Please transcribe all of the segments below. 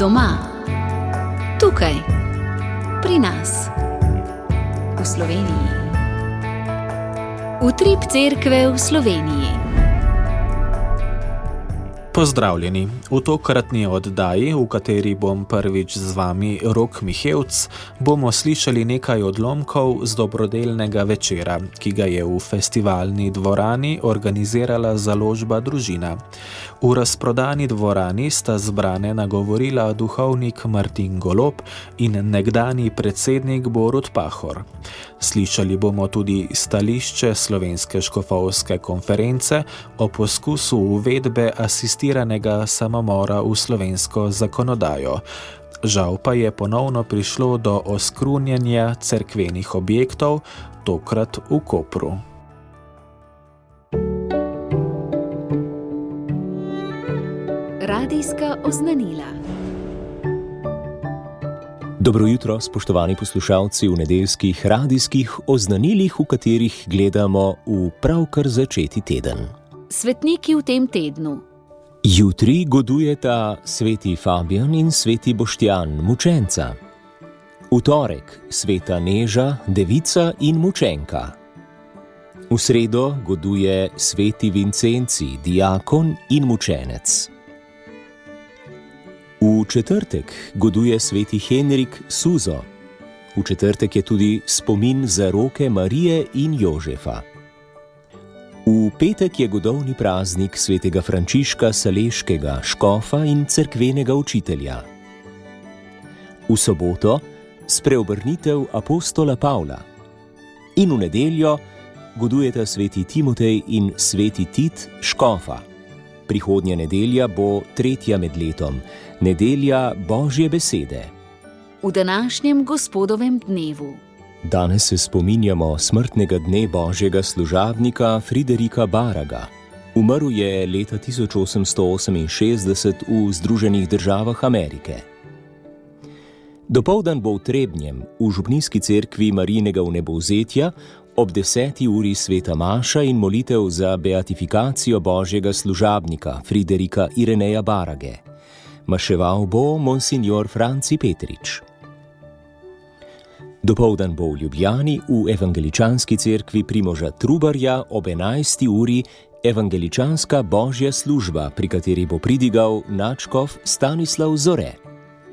Doma, tukaj, pri nas, v Sloveniji. Utrip cerkve v Sloveniji. Pozdravljeni. V tokratni oddaji, v kateri bom prvič z vami Rok Mihevc, bomo slišali nekaj odlomkov z dobrodelnega večera, ki ga je v festivalni dvorani organizirala založba Družina. V razprodani dvorani sta zbrane nagovorila duhovnik Martin Golob in nekdanji predsednik Borut Pahor. Slišali bomo tudi stališče Slovenske škofovske konference o poskusu uvedbe asistiranega samomora v slovensko zakonodajo. Žal pa je ponovno prišlo do oskrunjenja cerkvenih objektov, tokrat v Kopru. Radijska oznanila. Dobro jutro, spoštovani poslušalci v nedeljskih radijskih oznanilih, v katerih gledamo v pravkar začeti teden. Svetniki v tem tednu. Jutri godujeta sveti Fabijan in sveti Boštjan, mučenca. V torek sveta Neža, devica in mučenka. V sredo goduje sveti Vincenci, diakon in mučenec. V četrtek goduje sveti Henrik Suzo. V četrtek je tudi spomin za roke Marije in Jožefa. V petek je godovni praznik svetega Frančiška Saleškega, škofa in cerkvenega učitelja. V soboto spreobrnitev apostola Pavla. In v nedeljo godujeta sveti Timotej in sveti Tit, škofa. Prihodnja nedelja bo tretja med letom, nedelja Božje besede. V današnjem gospodovem dnevu. Danes se spominjamo smrtnega dne božjega služabnika Friderika Baraga. Umrl je leta 1868 v Združenih državah Amerike. Dopoldan bo v Trebnjem, v župnijski cerkvi Marijinega vnebovzetja, ob 10. uri sveta maša in molitev za beatifikacijo božjega služabnika Friderika Ireneja Barage. Maševal bo monsignor Franci Petrič. Dopoldan bo v Ljubljani v evangeličanski cerkvi Primoža Trubarja ob 11. uri evangeličanska božja služba, pri kateri bo pridigal nadškof Stanislav Zore.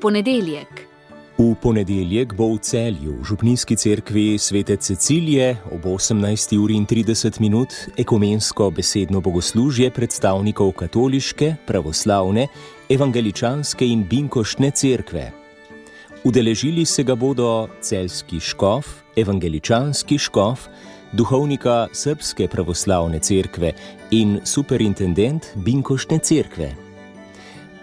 Ponedeljek. V ponedeljek bo v Celju, v župnijski cerkvi svete Cecilije ob 18:30 ekumensko besedno bogoslužje predstavnikov katoliške, pravoslavne, evangeličanske in binkoštne cerkve. Udeležili se ga bodo celjski škof, evangeličanski škof, duhovnika Srbske pravoslavne cerkve in superintendent binkoštne cerkve.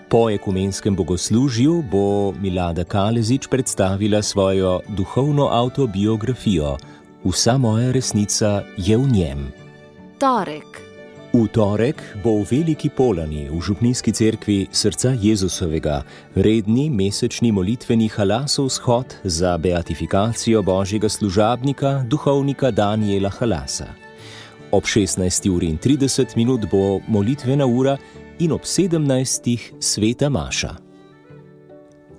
Po ekumenskem bogoslužju bo Milada Kalezič predstavila svojo duhovno avtobiografijo Vsa moja resnica je v njem. Torek. V torek bo v Veliki Polani v župnijski cerkvi Srca Jezusovega redni mesečni molitveni halasov shod za beatifikacijo božjega služabnika, duhovnika Danijela Halasa. Ob 16:30 bo molitvena ura in ob 17. sveta maša.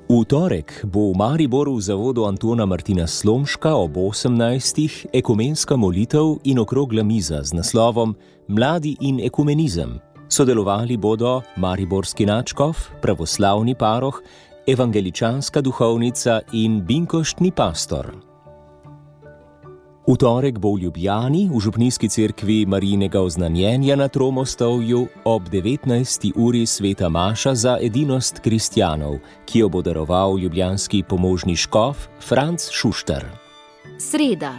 V torek bo v Mariboru v zavodu Antona Martina Slomška ob 18. ekumenska molitev in okrogla miza z naslovom Mladi in ekumenizem. Sodelovali bodo mariborski nadškof, pravoslavni paroh, evangeličanska duhovnica in binkoštni pastor. V torek bo v Ljubljani v župnijski cerkvi Marijinega oznanjenja na Tromostovju ob 19. uri sveta maša za edinost kristjanov, ki jo bo daroval ljubljanski pomožni škof Franc Šuštar. Sreda.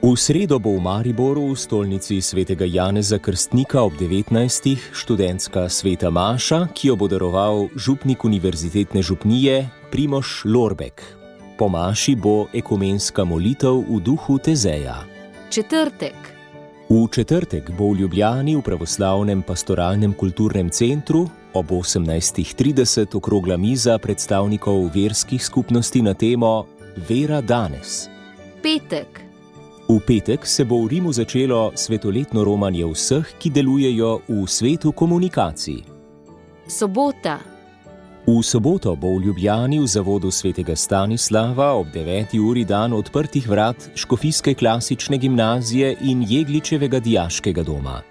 V sredo bo v Mariboru v stolnici svetega Janeza Krstnika ob 19. študentska sveta maša, ki jo bo daroval župnik univerzitetne župnije Primož Lorbek. Po maši bo ekumenska molitev v duhu Tezeja. Četrtek. V četrtek bo v Ljubljani v pravoslavnem pastoralnem kulturnem centru ob 18:30 okrogla miza predstavnikov verskih skupnosti na temo Vera danes. Petek. V petek se bo v Rimu začelo svetoletno romanje vseh, ki delujejo v svetu komunikacij. Sobota. V soboto bo v Ljubljani v zavodu svetega Stanislava ob 9. uri dan odprtih vrat Škofijske klasične gimnazije in Jegličevega dijaškega doma.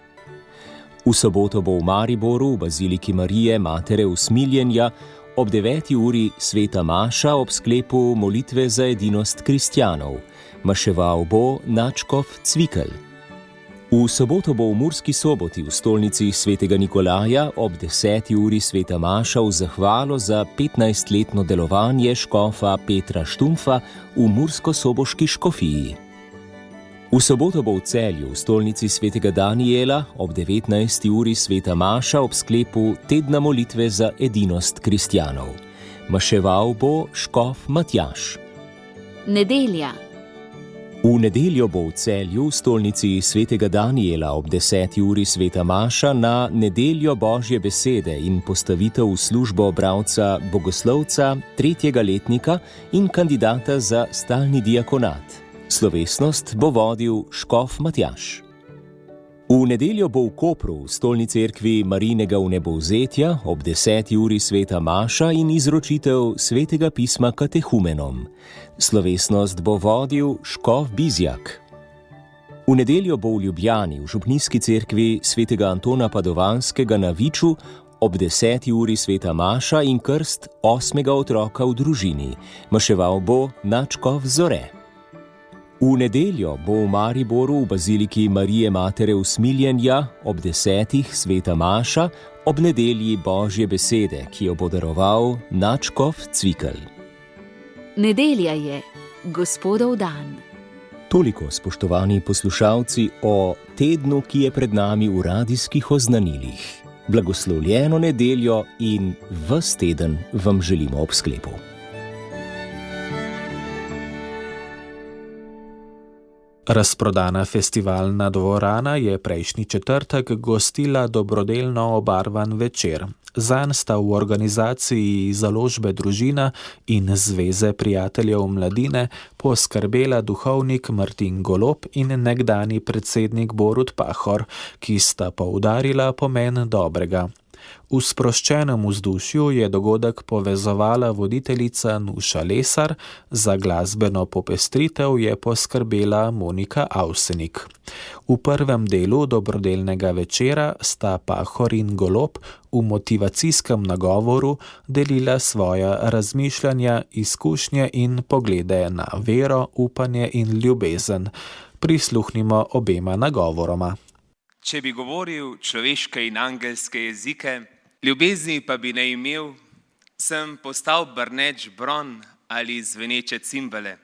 V soboto bo v Mariboru v baziliki Marije Matere Usmiljenja ob 9. uri sveta maša ob sklepu molitve za edinost kristjanov. Maševal bo nadškof Cvikl. V soboto bo v Murski Soboti v stolnici svetega Nikolaja ob 10. uri sveta maša v zahvalo za 15-letno delovanje škofa Petra Štumfa v Mursko-Soboški škofiji. V soboto bo v Celju v stolnici svetega Danijela ob 19. uri sveta maša ob sklepu tedna molitve za edinost kristjanov. Maševal bo škof Matjaž. Nedelja. V nedeljo bo v Celju v stolnici svetega Danijela ob 10. uri sveta maša na nedeljo Božje besede in postavitev v službo bralca bogoslovca 3. letnika in kandidata za stalni diakonat. Slovesnost bo vodil škof Matjaž. V nedeljo bo v Kopru v stolni cerkvi Marijinega vnebovzetja ob 10. uri sveta maša in izročitev svetega pisma katehumenom. Slovesnost bo vodil škof Bizjak. V nedeljo bo v Ljubljani v župnijski cerkvi svetega Antona Padovanskega na Viču ob 10. uri sveta maša in krst 8. otroka v družini. Maševal bo nadškof Zore. V nedeljo bo v Mariboru v baziliki Marije Matere Usmiljenja ob 10. sveta maša ob nedelji Božje besede, ki jo bo daroval nadškof Cvikl. Nedelja je Gospodov dan. Toliko, spoštovani poslušalci, o tednu, ki je pred nami v radijskih oznanilih. Blagoslovljeno nedeljo in ves teden vam želimo ob sklepu. Razprodana festivalna dvorana je prejšnji četrtek gostila dobrodelno obarvan večer. Zanj sta v organizaciji Založbe Družina in Zveze prijateljev mladine poskrbela duhovnik Martin Golob in nekdani predsednik Borut Pahor, ki sta poudarila pomen dobrega. V sproščenem vzdušju je dogodek povezovala voditeljica Nuša Lesar, za glasbeno popestritev je poskrbela Monika Avsenik. V prvem delu dobrodelnega večera sta Pahor in Golob v motivacijskem nagovoru delila svoja razmišljanja, izkušnje in poglede na vero, upanje in ljubezen. Prisluhnimo obema nagovoroma. Če bi govoril človeške in angelske jezike, ljubezni pa bi ne imel, sem postal brneč bron ali zveneče cimbale.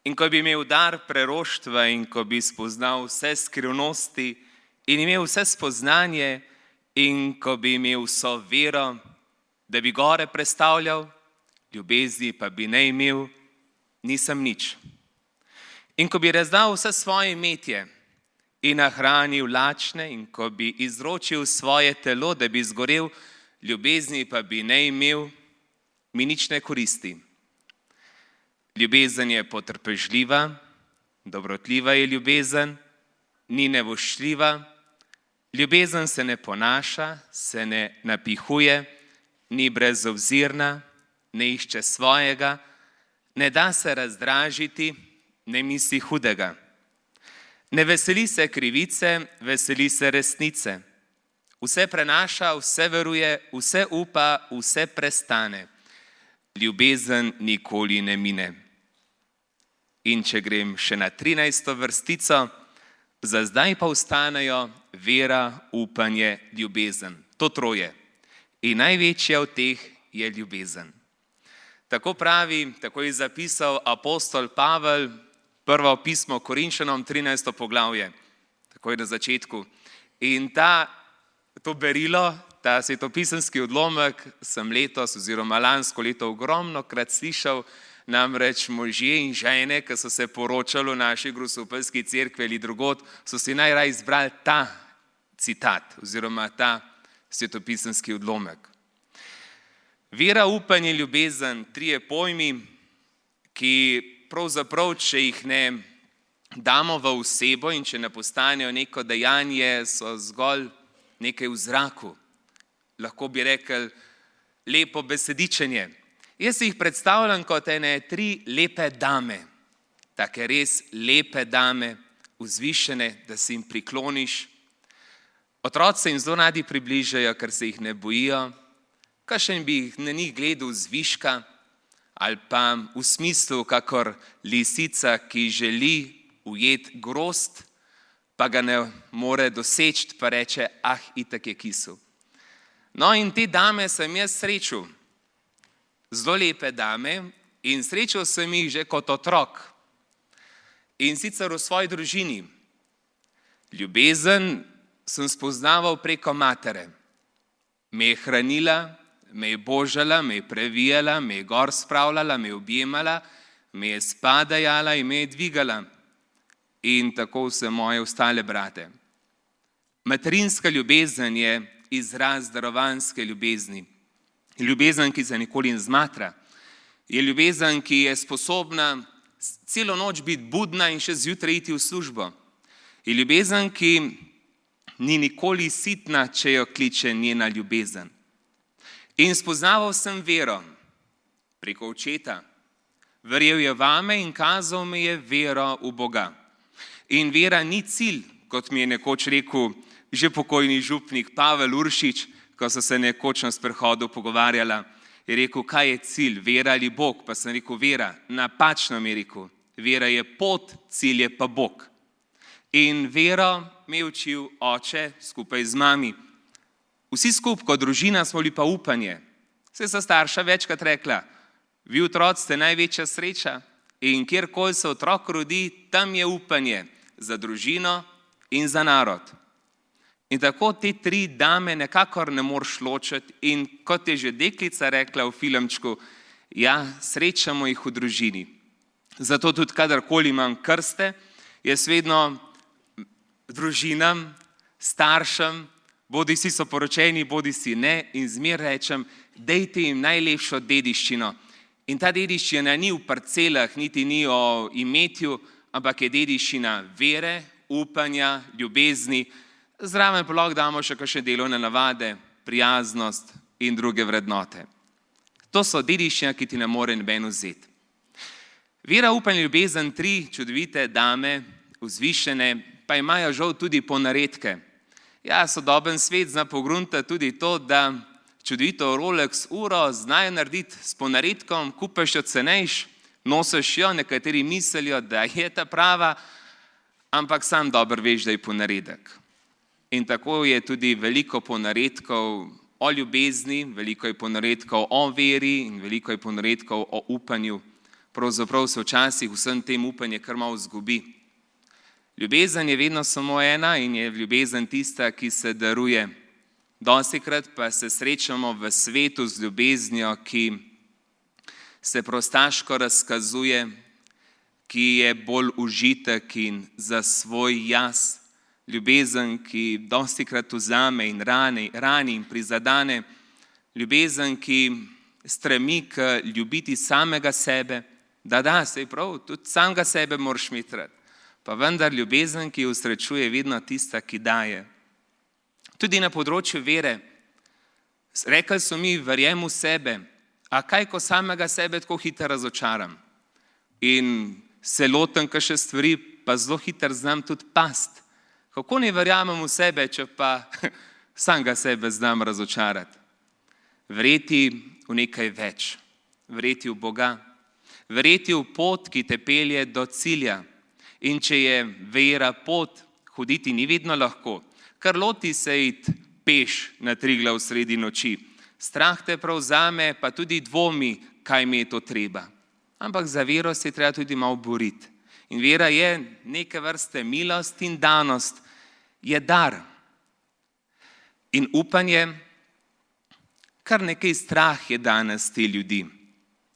In ko bi imel dar preroštva in ko bi spoznal vse skrivnosti in imel vse spoznanje in ko bi imel vso vero, da bi gore prestavljal, ljubezni pa bi ne imel, nisem nič. In ko bi razdal vse svoje imetje in nahranil lačne in ko bi izročil svoje telo, da bi zgorel, ljubezni pa bi ne imel, mi nič ne koristi. Ljubezen je potrpežljiva, dobrotljiva je ljubezen, ni nevoščljiva, ljubezen se ne ponaša, se ne napihuje, ni brezobzirna, ne išče svojega, ne da se razdražiti, ne misli hudega. Ne veseli se krivice, veseli se resnice. Vse prenaša, vse veruje, vse upa, vse prestane. Ljubezen nikoli ne mine. In če grem še na 13. vrstico, za zdaj pa ostanejo vera, upanje, ljubezen. To troje. In največja od teh je ljubezen. Tako pravi, tako je zapisal apostol Pavel, prvo pismo Korinčanom, 13. poglavje, tako je na začetku. In to berilo, ta svetopisemski odlomek sem letos oziroma lansko leto ogromnokrat slišal, namreč možje in žene, ki so se poročali v naši grosupeljski cerkvi ali drugod, so si najraje izbrali ta citat oziroma ta svetopisemski odlomek. Vera, upanje, ljubezen, trije pojmi, ki pravzaprav, če jih ne damo v osebo in če ne postanejo neko dejanje, so zgolj nekaj v zraku. Lahko bi rekli, lepo besedičenje. Jaz jih predstavljam kot ene 3 lepe dame, take res lepe dame, vzvišene, da se jim prikloniš. Otroci se jim zelo radi približajo, ker se jih ne bojijo, kakšen bi jih na njih gledal zviška, ali pa v smislu, kakor lisica, ki želi ujeti grozd, pa ga ne more doseči, pa reče, itak je kisel. No, in te dame sem jaz srečal, zelo lepe dame, in srečal sem jih že kot otrok. In sicer v svoji družini. Ljubezen sem spoznaval preko matere. Me je hranila, me je božala, me je previjala, me je gor spravljala, me je objemala, me je spadajala in me je dvigala. In tako vse moje ostale brate. Materinska ljubezen je izraz darovanske ljubezni. Ljubezen, ki se nikoli ne zmatra. Je ljubezen, ki je sposobna celo noč biti budna in še zjutraj iti v službo. Je ljubezen, ki ni nikoli sitna, če jo kliče njena ljubezen. In spoznaval sem vero preko očeta. Verjel je vame in kazal mi je vero v Boga. In vera ni cilj, kot mi je nekoč rekel že pokojni župnik Pavel Uršič, ko so se nekoč na sprehodu pogovarjala. Je rekel, kaj je cilj, vera ali Bog? Pa sem rekel, vera. Napačno mi je rekel. Vera je pot, cilj je pa Bog. In vero me je učil oče skupaj z mami. Vsi skupaj kot družina smo bili pa upanje. Saj so starša večkrat rekla, vi otroci ste največja sreča in kjerkoli se otrok rodi, tam je upanje za družino in za narod. In tako te 3 dame nekakor ne moreš ločiti in kot je že deklica rekla v filmčku, ja, srečamo jih v družini. Zato tudi kadarkoli imam krste, jaz vedno družinam, staršem, bodisi so poročeni, bodisi ne, in zmer rečem, dejte jim najlepšo dediščino. In ta dediščina ni v parcelah, niti ni o imetju, ampak je dediščina vere, upanja, ljubezni. Zraven pa lahko damo še kakšne delovne navade, prijaznost in druge vrednote. To so dediščina, ki ti ne more noben vzeti. Vera, upanje, ljubezen, 3 čudovite dame, vzvišene, pa imajo žal tudi ponaredke. Ja, sodoben svet zna pogruntati tudi to, da čudovito Rolex uro znajo narediti s ponaredkom, kupaš jo cenejš, nosiš jo, nekateri mislijo, da je ta prava, ampak sam dobro veš, da je ponaredek. In tako je tudi veliko ponaredkov o ljubezni, veliko je ponaredkov o veri in veliko je ponaredkov o upanju. Pravzaprav se včasih vsem tem upanje kar malo izgubi. Ljubezen je vedno samo ena in je ljubezen tista, ki se daruje. Dostikrat pa se srečamo v svetu z ljubeznijo, ki se prostaško razkazuje, ki je bolj užitek in za svoj jaz. Ljubezen, ki dostikrat vzame in rani in prizadane. Ljubezen, ki stremi k ljubiti samega sebe. Da, sej prav, tudi samega sebe moraš imeti rad. Pa vendar ljubezen, ki usrečuje, vedno tista, ki daje. Tudi na področju vere. Rekli so mi, verjem v sebe. A kaj, ko samega sebe tako hitro razočaram? In se lotem kakšne stvari, pa zelo hitro znam tudi past. Kako ne verjamem v sebe, če pa samega sebe znam razočarati? Verjeti v nekaj več. Verjeti v Boga. Verjeti v pot, ki te pelje do cilja. In če je vera pot, hoditi ni vedno lahko, kar loti se iti peš na Triglav sredi noči. Strah te prevzame, pa tudi dvomi, kaj mi je to treba. Ampak za vero se je treba tudi malo boriti. In vera je neke vrste milost in danost, je dar. In upanje, kar nekaj strah je danes te ljudi.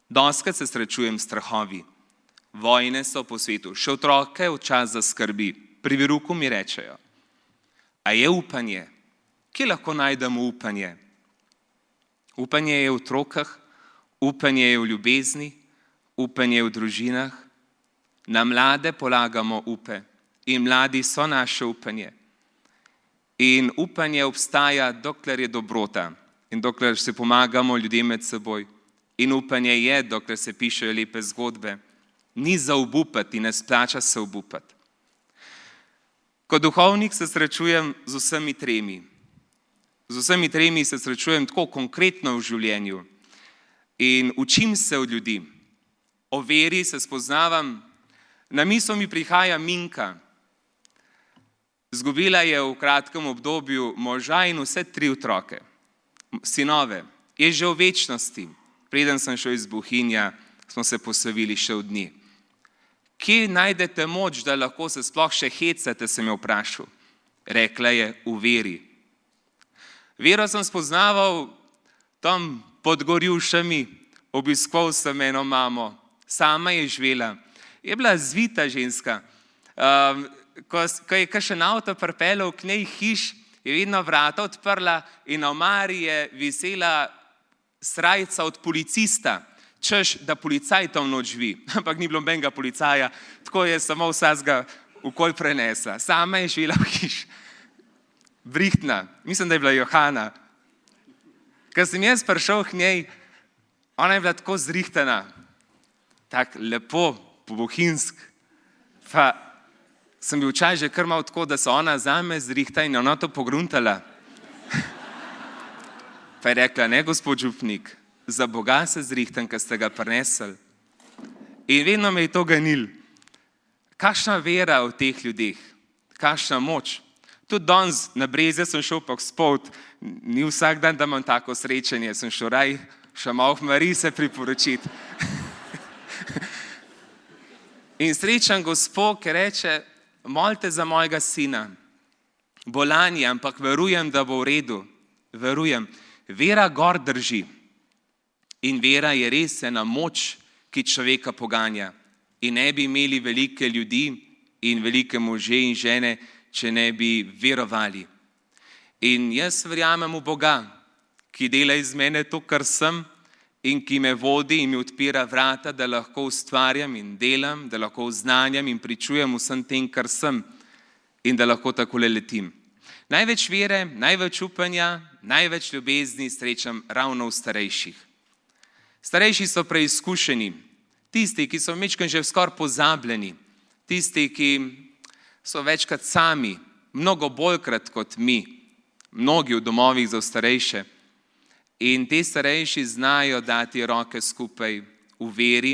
Dostikrat se srečujem s strahovi. Vojne so po svetu, še otroke v čas zaskrbi. Pri veruku mi rečejo, a je upanje? Kje lahko najdemo upanje? Upanje je v otrokah, upanje je v ljubezni, upanje je v družinah. Na mlade polagamo upe in mladi so naše upanje. In upanje obstaja, dokler je dobrota. in dokler se pomagamo ljudem med seboj. In upanje je, dokler se pišejo lepe zgodbe. Ni za obupati in ne splača se obupati. Kot duhovnik se srečujem z vsemi tremi. Z vsemi tremi se srečujem tako konkretno v življenju in učim se od ljudi. O veri se spoznavam. Na misel mi prihaja Minka. Zgubila je v kratkem obdobju moža in vse 3 otroke, sinove. Je že v večnosti. Preden sem šel iz Bohinja, smo se posavili še v dni. Kje najdete moč, da lahko se sploh še hecate, sem jo vprašal. Rekla je, v veri. Vero sem spoznaval tam pod Gorjušami, obiskoval sem eno mamo, sama je živela. Je bila zvita ženska. Ko je kakšen avto pripeljal k njej hiš, je vedno vrata odprla in na omari je visela srajca od policista, češ, da policaj tam noč živi. Ampak ni bilo nobenega policaja, tako je samo vsega okoli prenesla. Sama je živela v hiš. Brihtna, mislim, da je bila Johana. Ko sem jaz prišel k njej, ona je bila tako zrihtana, tako lepo, po bohinsk. Pa sem bil včasih že kar malo tako, da se ona zame zrihta in ona to pogruntala. Pa je rekla, ne, gospod župnik, za Boga se zrihtam, ker ste ga prinesli. In vedno me je to ganil. Kakšna vera v teh ljudeh, kakšna moč. Tudi danes na Brezje sem šel pa spod, ni vsak dan, da imam tako srečanje, sem šel raj še malo v Mariji se priporočiti. In srečen Gospod, ki reče, molite za mojega sina, bolan je, ampak verujem, da bo v redu, verujem. Vera gor drži. In vera je res ena moč, ki človeka poganja. In ne bi imeli velike ljudi in velike može in žene, če ne bi verovali. In jaz verjamem v Boga, ki dela iz mene to, kar sem in ki me vodi in mi odpira vrata, da lahko ustvarjam in delam, da lahko znanjam in pričujem vsem tem, kar sem in da lahko takole letim. Največ vere, največ upanja, največ ljubezni srečam ravno v starejših. Starejši so preizkušeni, tisti, ki so majčkeno že skoraj pozabljeni, tisti, ki so večkrat sami, mnogo boljkrat kot mi, mnogi v domovih za starejše. In te starejši znajo dati roke skupaj v veri,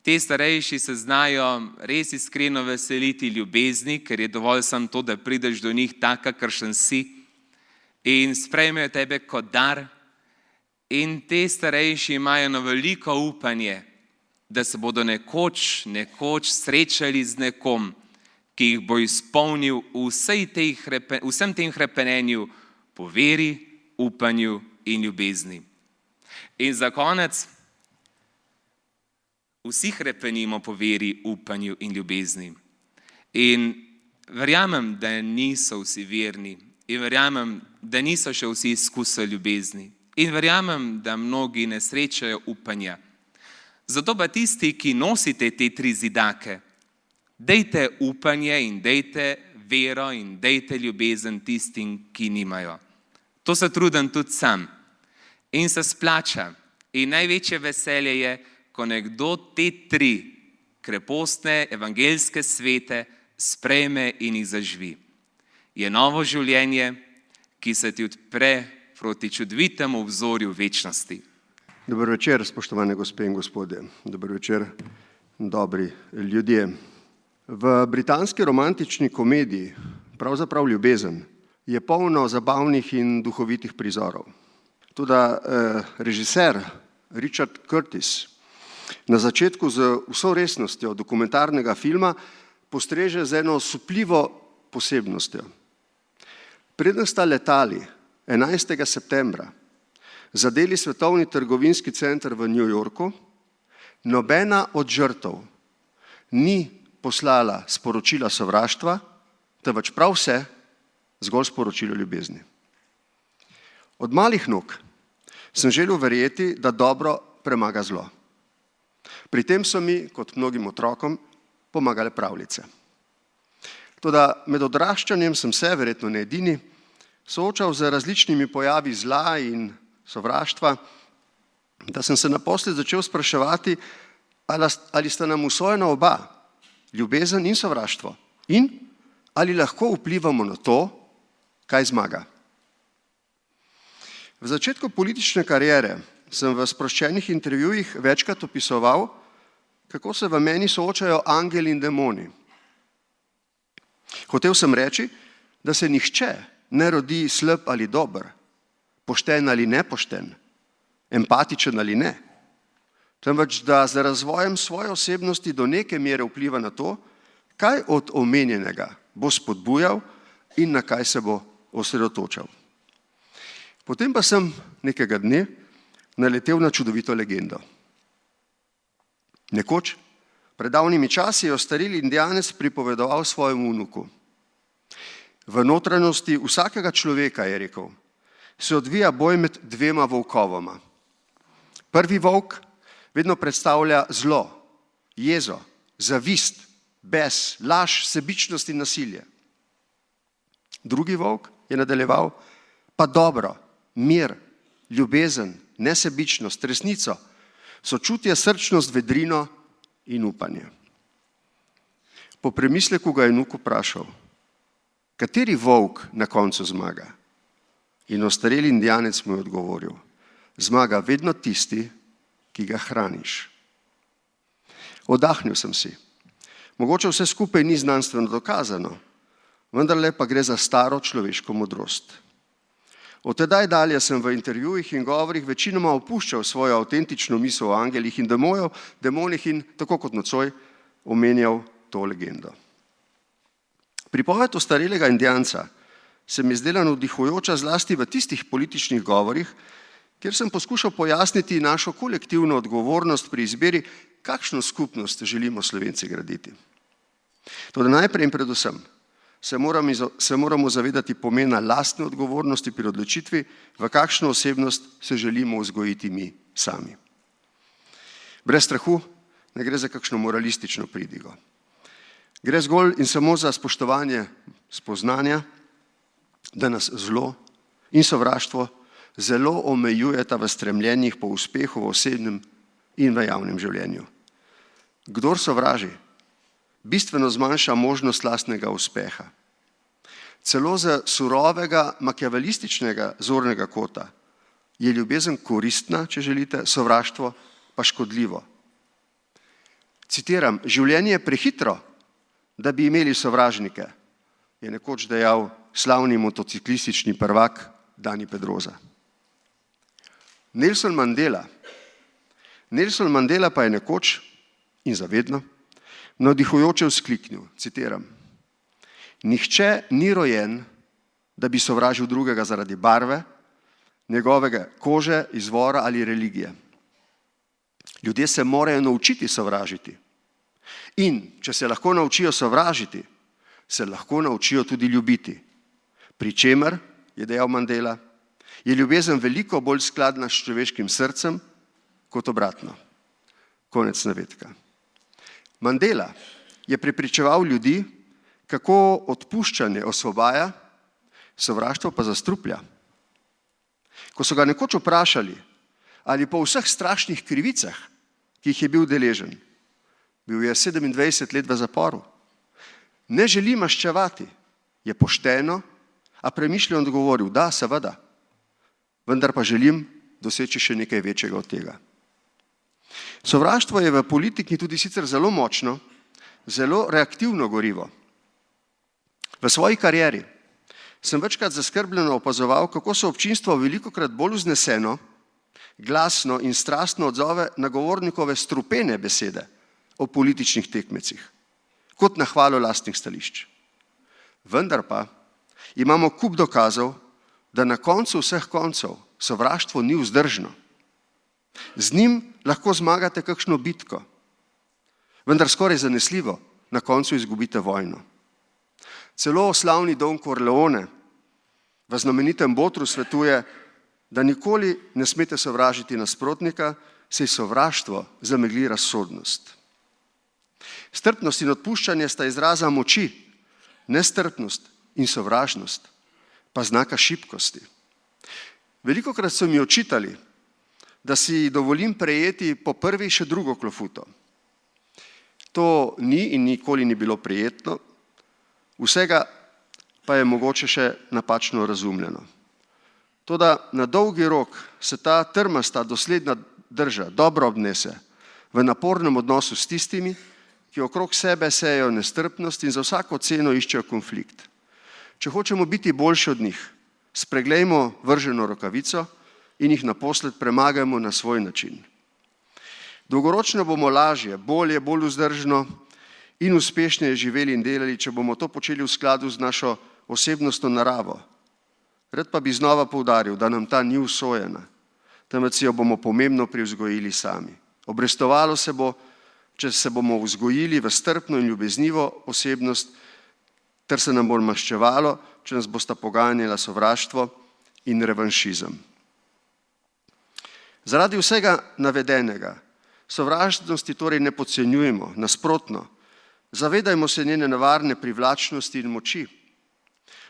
te starejši se znajo res iskreno veseliti ljubezni, ker je dovolj samo to, da prideš do njih taka, kakršen si in sprejmejo tebe kot dar. In te starejši imajo na veliko upanje, da se bodo nekoč srečali z nekom, ki jih bo izpolnil vsem tem hrepenenju po veri, upanju in ljubezni. In za konec, vsi hrepenimo po veri, upanju in ljubezni. In verjamem, da niso vsi verni in verjamem, da niso še vsi izkusili ljubezni. In verjamem, da mnogi ne srečajo upanja. Zato pa tisti, ki nosite te 3 zidake, dejte upanje in dejte vero in dejte ljubezen tistim, ki nimajo. To se trudim tudi sam. In se splača. In največje veselje je, ko nekdo te 3 krepostne evangeljske svete sprejme in jih zaživi. Je novo življenje, ki se ti odpre proti čudovitemu obzorju večnosti. Dober večer, spoštovane gospe in gospodje. Dober večer, dobri ljudje. V britanski romantični komediji, pravzaprav Ljubezen, je polno zabavnih in duhovitih prizorov. Toda režiser Richard Curtis na začetku z vso resnostjo dokumentarnega filma postreže z eno osupljivo posebnostjo. Preden sta letali 11. septembra zadeli svetovni trgovinski center v New Yorku, nobena od žrtev ni poslala sporočila sovraštva, temveč prav vse zgolj sporočilo ljubezni. Od malih nog sem želel verjeti, da dobro premaga zlo. Pri tem so mi, kot mnogim otrokom, pomagale pravljice. Toda med odraščanjem sem se, verjetno ne edini, soočal z različnimi pojavi zla in sovraštva, da sem se naposled začel spraševati, ali sta nam usojena oba, ljubezen in sovraštvo, in ali lahko vplivamo na to, kaj zmaga. V začetku politične kariere sem v sproščenih intervjujih večkrat opisoval, kako se v meni soočajo angeli in demoni. Hotel sem reči, da se nihče ne rodi slab ali dober, pošten ali nepošten, empatičen ali ne, temveč da z razvojem svoje osebnosti do neke mere vpliva na to, kaj od omenjenega bo spodbujal in na kaj se bo osredotočal. Potem pa sem nekega dne naletel na čudovito legendo. Nekoč, pred davnimi časi, je ostareli Indijanec pripovedoval svojemu vnuku. V notranjosti vsakega človeka, je rekel, se odvija boj med dvema volkovoma. Prvi volk vedno predstavlja zlo, jezo, zavist, bes, laž, sebičnost in nasilje. Drugi volk, je nadaljeval, pa dobro, mir, ljubezen, nesebičnost, resnico, sočutje, srčnost, vedrino in upanje. Po premisleku ga je vnuk vprašal, kateri volk na koncu zmaga? In ostareli Indijanec mu je odgovoril, zmaga vedno tisti, ki ga hraniš. Oddahnil sem si. Mogoče vse skupaj ni znanstveno dokazano, vendarle pa gre za staro človeško modrost. Od tedaj dalje sem v intervjujih in govorih večinoma opuščal svojo avtentično misel o angelih in demonih in tako kot nocoj omenjal to legendo. Pripoved ostarelega Indijanca se mi je zdela navdihujoča zlasti v tistih političnih govorih, kjer sem poskušal pojasniti našo kolektivno odgovornost pri izbiri, kakšno skupnost želimo Slovenci graditi. Toda najprej in predvsem se moramo zavedati pomena lastne odgovornosti pri odločitvi, v kakšno osebnost se želimo vzgojiti mi sami. Brez strahu ne gre za kakšno moralistično pridigo. Gre zgolj in samo za spoštovanje spoznanja, da nas zlo in sovraštvo zelo omejujeta v stremljenjih po uspehu v osebnem in v javnem življenju. Kdor sovraži, bistveno zmanjša možnost lastnega uspeha. Celo z surovega makiavelističnega zornega kota je ljubezen koristna, če želite, sovraštvo pa škodljivo. Citiram, življenje je prehitro, da bi imeli sovražnike, je nekoč dejal slavni motociklistični prvak Dani Pedroza. Nelson Mandela pa je nekoč in zavedno navdihujoče vzkliknil, citiram, nihče ni rojen, da bi sovražil drugega zaradi barve, njegovega kože, izvora ali religije. Ljudje se morajo naučiti sovražiti. In če se lahko naučijo sovražiti, se lahko naučijo tudi ljubiti. Pri čemer, je dejal Mandela, je ljubezen veliko bolj skladna s človeškim srcem kot obratno. Konec navedka. Mandela je prepričeval ljudi, kako odpuščanje osvobaja, sovraštvo pa zastruplja. Ko so ga nekoč vprašali, ali po vseh strašnih krivicah, ki jih je bil deležen, bil je 27 let v zaporu, ne želi maščevati, je pošteno, a premišljeno odgovoril, da, seveda, vendar pa želim doseči še nekaj večjega od tega. Sovraštvo je v politiki tudi sicer zelo močno, zelo reaktivno gorivo. V svoji karieri sem večkrat zaskrbljeno opazoval, kako se občinstvo velikokrat bolj vzneseno, glasno in strastno odzove na govornikove strupene besede o političnih tekmecih, kot na hvalo lastnih stališč. Vendar pa imamo kup dokazov, da na koncu vseh koncev sovraštvo ni vzdržno. Z njim lahko zmagate kakšno bitko, vendar skoraj zanesljivo na koncu izgubite vojno. Celo slavni Don Corleone v znamenitem Botru svetuje, da nikoli ne smete sovražiti nasprotnika, saj sovraštvo zamegli razsodnost. Strpnost in odpuščanje sta izraza moči, nestrpnost in sovražnost pa znaka šibkosti. Velikokrat so mi očitali, da si dovolim prejeti po prvi še drugo klofuto. To ni in nikoli ni bilo prijetno, vsega pa je mogoče še napačno razumljeno. Toda na dolgi rok se ta trmasta dosledna drža dobro obnese v napornem odnosu s tistimi, ki okrog sebe sejejo nestrpnost in za vsako ceno iščejo konflikt. Če hočemo biti boljši od njih, spreglejmo vrženo rokavico in jih naposled premagajmo na svoj način. Dolgoročno bomo lažje, bolje, bolj vzdržno in uspešneje živeli in delali, če bomo to počeli v skladu z našo osebnostno naravo. Rad pa bi znova poudaril, da nam ta ni usojena, temveč si jo bomo pomembno privzgojili sami. Obrestovalo se bo, če se bomo vzgojili v strpno in ljubeznivo osebnost, ter se nam bo maščevalo, če nas bosta poganjala sovraštvo in revanšizem. Zaradi vsega navedenega sovražnosti torej ne podcenjujemo, nasprotno, zavedajmo se njene nevarne privlačnosti in moči.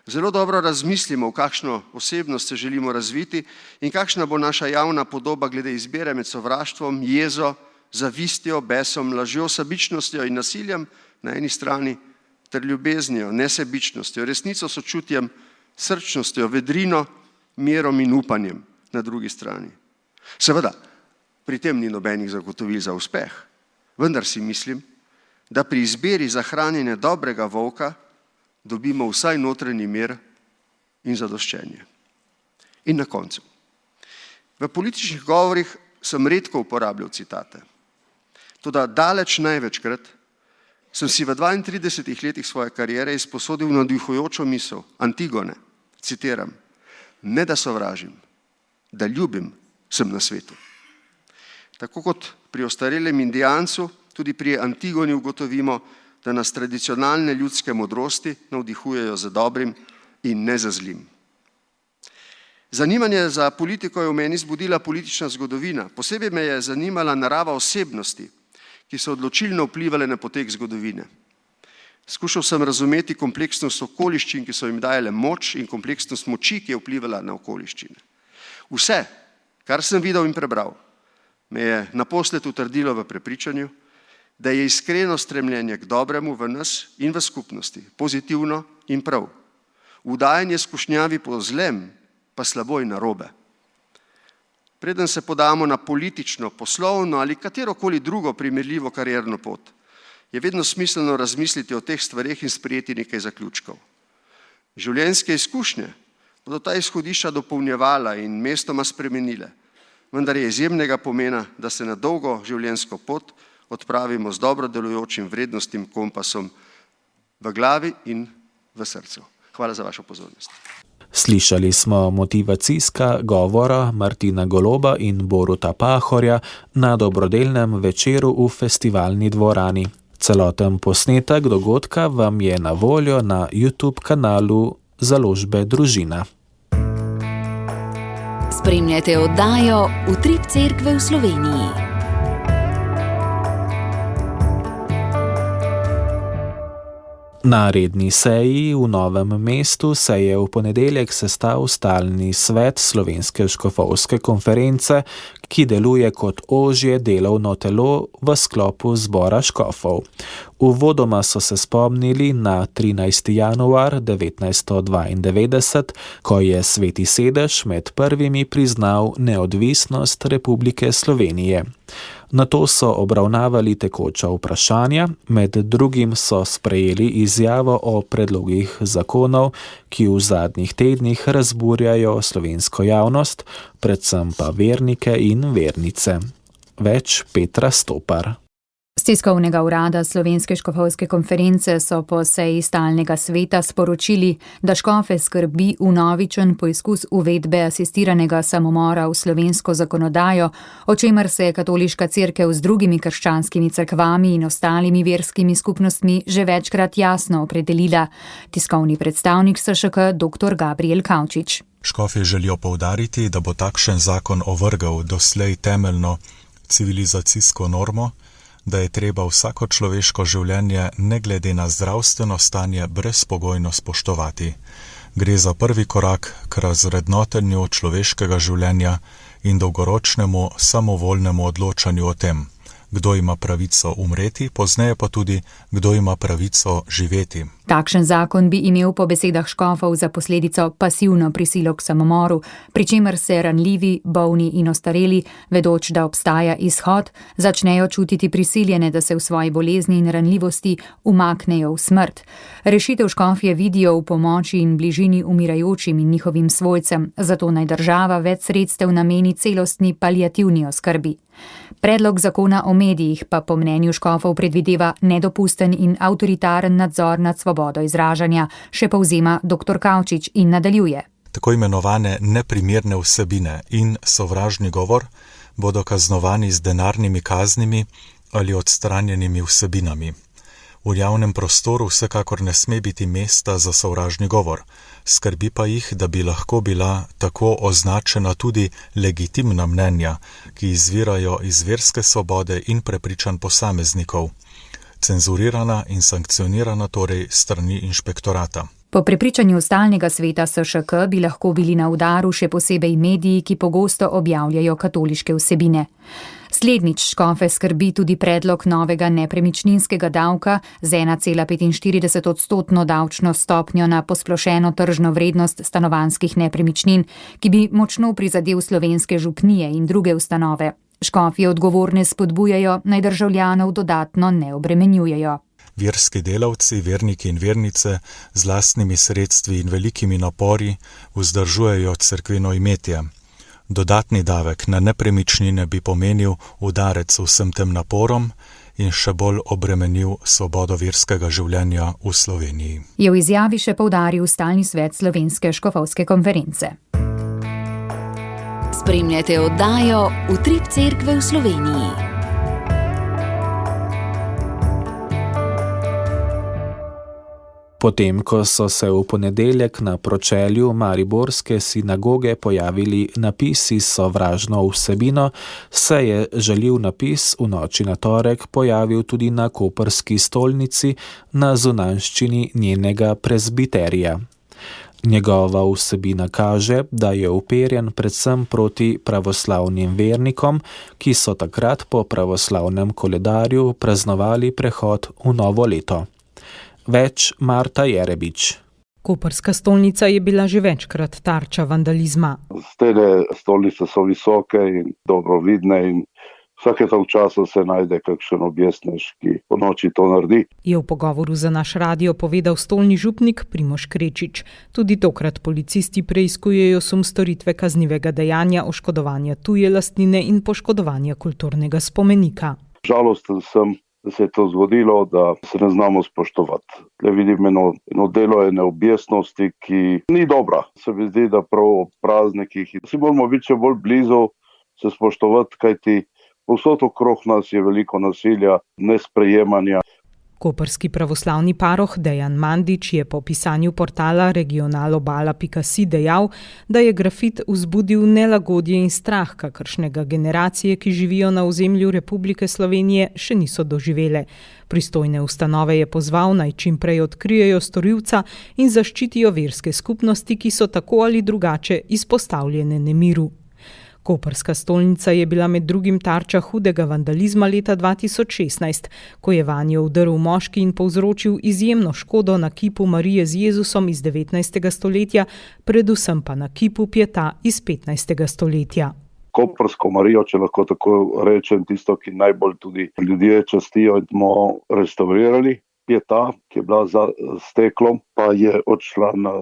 Zelo dobro razmislimo, v kakšno osebnost se želimo razviti in kakšna bo naša javna podoba glede izbire med sovraštvom, jezo, zavistjo, besom, lažjo, sebičnostjo in nasiljem na eni strani ter ljubeznijo, nesebičnostjo, resnico, sočutjem, srčnostjo, vedrino, mirom in upanjem na drugi strani. Seveda, pri tem ni nobenih zagotovil za uspeh, vendar si mislim, da pri izbiri za hranjenje dobrega volka dobimo vsaj notranji mir in zadoščenje. In na koncu. V političnih govorih sem redko uporabljal citate. Toda daleč največkrat sem si v 32 letih svoje kariere izposodil navdihujočo misel Antigone, citiram, ne da sovražim, da ljubim sem na svetu. Tako kot pri ostarelem Indijancu, tudi pri Antigoni ugotovimo, da nas tradicionalne ljudske modrosti navdihujejo za dobrim in ne za zlim. Zanimanje za politiko je v meni zbudila politična zgodovina. Posebej me je zanimala narava osebnosti, ki so odločilno vplivale na potek zgodovine. Skušal sem razumeti kompleksnost okoliščin, ki so jim dajale moč in kompleksnost moči, ki je vplivala na okoliščine. Vse, kar sem videl in prebral, me je naposled utrdilo v prepričanju, da je iskreno stremljenje k dobremu v nas in v skupnosti, pozitivno in prav. Vdajanje skušnjavi po zlem pa slabo in narobe. Preden se podamo na politično, poslovno ali katerokoli drugo primerljivo karierno pot, je vedno smiselno razmisliti o teh stvareh in sprejeti nekaj zaključkov. Življenjske izkušnje bodo ta izhodišča dopolnjevala in mestoma spremenile, vendar je izjemnega pomena, da se na dolgo življenjsko pot odpravimo z dobro delujočim vrednostnim kompasom v glavi in v srcu. Hvala za vašo pozornost. Slišali smo motivacijska govora Martina Goloba in Boruta Pahorja na dobrodelnem večeru v festivalni dvorani. Celoten posnetek dogodka vam je na voljo na YouTube kanalu založbe Družina. Spremljate oddajo Utrip cerkve v Sloveniji. Na redni seji v Novem mestu se je v ponedeljek sestal stalni svet Slovenske škofovske konference, ki deluje kot ožje delovno telo v sklopu zbora škofov. Uvodoma so se spomnili na 13. januar 1992, ko je Sveti sedež med prvimi priznal neodvisnost Republike Slovenije. Nato so obravnavali tekoča vprašanja, med drugim so sprejeli izjavo o predlogih zakonov, ki v zadnjih tednih razburjajo slovensko javnost, predvsem pa vernike in vernice. Več Petra Stopar. Z tiskovnega urada Slovenske škofovske konference so po seji stalnega sveta sporočili, da škofe skrbi vnovičen poizkus uvedbe asistiranega samomora v slovensko zakonodajo, o čemer se je katoliška cerkev z drugimi krščanskimi cerkvami in ostalimi verskimi skupnostmi že večkrat jasno opredelila. Tiskovni predstavnik SŠK dr. Gabriel Kavčič. Škofje želijo poudariti, da bo takšen zakon ovrgal doslej temeljno civilizacijsko normo, da je treba vsako človeško življenje ne glede na zdravstveno stanje brezpogojno spoštovati. Gre za prvi korak k razvrednotenju človeškega življenja in dolgoročnemu samovoljnemu odločanju o tem, kdo ima pravico umreti, pozneje pa tudi, kdo ima pravico živeti. Takšen zakon bi imel po besedah škofov za posledico pasivno prisilo k samomoru, pri čemer se ranljivi, bolni in ostareli, vedoč, da obstaja izhod, začnejo čutiti prisiljene, da se v svoji bolezni in ranljivosti umaknejo v smrt. Rešitev škofje vidijo v pomoči in bližini umirajočim in njihovim svojcem, zato naj država več sredstev nameni celostni paliativni oskrbi. Predlog zakona o medijih pa po mnenju škofov predvideva nedopusten in avtoritaren nadzor nad svobodo izražanja, še povzema dr. Kavčič in nadaljuje. Tako imenovane neprimerne vsebine in sovražni govor bodo kaznovani z denarnimi kaznimi ali odstranjenimi vsebinami. V javnem prostoru vsekakor ne sme biti mesta za sovražni govor, skrbi pa jih, da bi lahko bila tako označena tudi legitimna mnenja, ki izvirajo iz verske svobode in prepričanj posameznikov, cenzurirana in sankcionirana torej strani inšpektorata. Po prepričanju stalnega sveta SŠK bi lahko bili na udaru še posebej mediji, ki pogosto objavljajo katoliške vsebine. Slednjič škofe skrbi tudi predlog novega nepremičninskega davka z 1,45% davčno stopnjo na posplošeno tržno vrednost stanovanjskih nepremičnin, ki bi močno prizadel slovenske župnije in druge ustanove. Škofje odgovorne spodbujajo, naj državljanov dodatno ne obremenjujejo. Verski delavci, verniki in vernice z lastnimi sredstvi in velikimi napori vzdržujejo cerkveno imetje. Dodatni davek na nepremičnine bi pomenil udarec vsem tem naporom in še bolj obremenil svobodo verskega življenja v Sloveniji. Je v izjavi še poudaril stalni svet Slovenske škofovske konference. Spremljate oddajo Utrip cerkve v Sloveniji. Potem, ko so se v ponedeljek na pročelju mariborske sinagoge pojavili napisi s sovražno vsebino, se je žaljiv napis v noči na torek pojavil tudi na koprski stolnici na zunanjščini njenega prezbiterija. Njegova vsebina kaže, da je uperjen predvsem proti pravoslavnim vernikom, ki so takrat po pravoslavnem koledarju praznovali prehod v novo leto. Več Marta Jerebič. Koprska stolnica je bila že večkrat tarča vandalizma. Stene stolnice so visoke in dobro vidne in vsake toliko časa se najde kakšen objestnež, ki po noči to naredi. Je v pogovoru za naš radio povedal stolni župnik Primož Krečič. Tudi tokrat policisti preiskujejo sum storitve kaznivega dejanja oškodovanja tuje lastnine in poškodovanja kulturnega spomenika. Žalosten sem, da se je to zgodilo, da se ne znamo spoštovati. Tle vidim eno delo ene objestnosti, ki ni dobra. Se mi zdi, da prav ob praznikih si moramo biti še bolj blizu, se spoštovati, kajti povsod okrog nas je veliko nasilja, nesprejemanja. Koprski pravoslavni paroh Dejan Mandič je po pisanju portala regionalobala.si dejal, da je grafit vzbudil nelagodje in strah, kakršnega generacije, ki živijo na ozemlju Republike Slovenije, še niso doživele. Pristojne ustanove je pozval, naj čim prej odkrijejo storilca in zaščitijo verske skupnosti, ki so tako ali drugače izpostavljene nemiru. Koprska stolnica je bila med drugim tarča hudega vandalizma leta 2016, ko je vanjo vdrl moški in povzročil izjemno škodo na kipu Marije z Jezusom iz 19. stoletja, predvsem pa na kipu Pieta iz 15. stoletja. Koprsko Marijo, če lahko tako rečem, tisto, ki najbolj tudi ljudje častijo, smo restavrirali. Pieta, ki je bila za steklom, pa je odšla na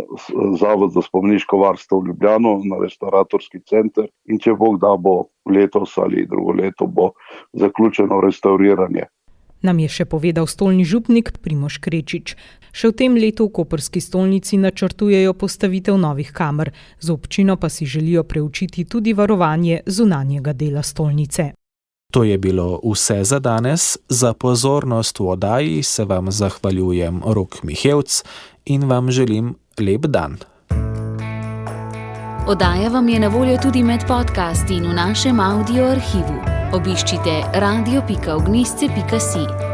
Zavod za spomeniško varstvo v Ljubljano, na restauratorski center in če Bog da, bo letos ali drugo leto bo zaključeno restauriranje. Nam je še povedal stolni župnik Primož Krečič. Še v tem letu v koprski stolnici načrtujejo postavitev novih kamer, z občino pa si želijo preučiti tudi varovanje zunanjega dela stolnice. To je bilo vse za danes. Za pozornost v oddaji se vam zahvaljujem Rok Mihevc in vam želim lep dan. Oddaja vam je na voljo tudi med podcasti in v našem audio arhivu. Obiščite radio.ognisce.si.